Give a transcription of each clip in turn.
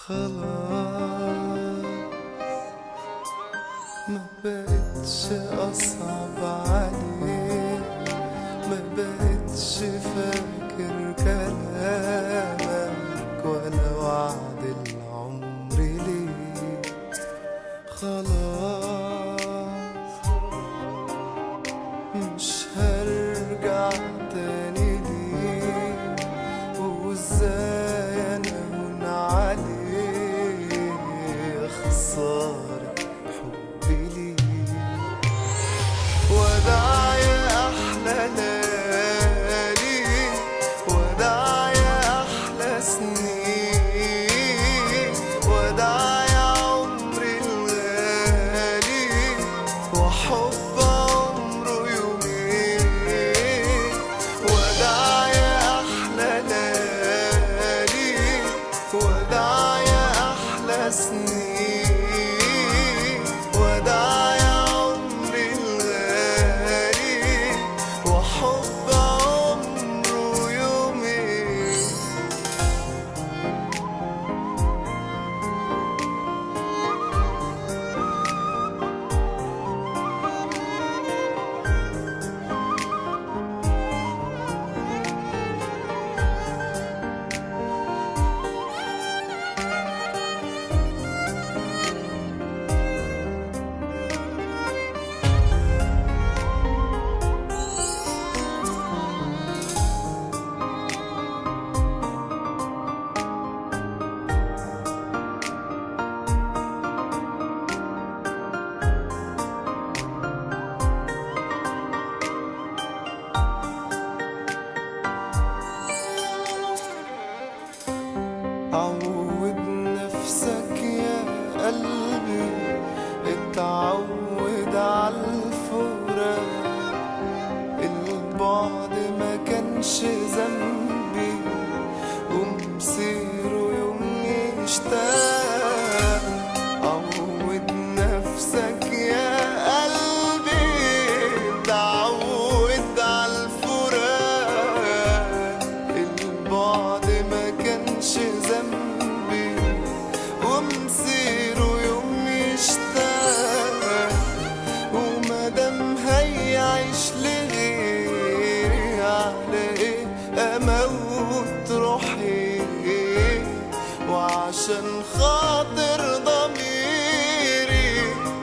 خلاص ما بقتش أصعب عليك، ما بقتش فاكر كلامك ولا وعد العمر ليك. خلاص مش هرجع تاني ليك، وازاي انا هون عليك خسارة حبي ليك. وداع يا احلى ليالي، وداع يا احلى سنين، وداع يا عمري الغالي وحب عمره يومين. وداع يا احلى ليالي، وداع يا احلى سنين، وداع يا عمري الغالي وحب عمره يومين. عود نفسك يا قلبي، اتعود عالفراق، البعد ما كانش ذنبي ومصيره يوم يشتاق. عود نفسك يا قلبي، اتعود عالفراق، البعد ما كانش ذنبي ومصيره يوم يشتاق. ومادام هيعيش لغيري على ايه اموت روحي، وعشان خاطر ضميري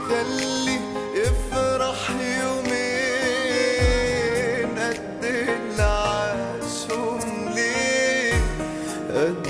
خلي يفرح يومين قد اللي عاشهم ليه، قد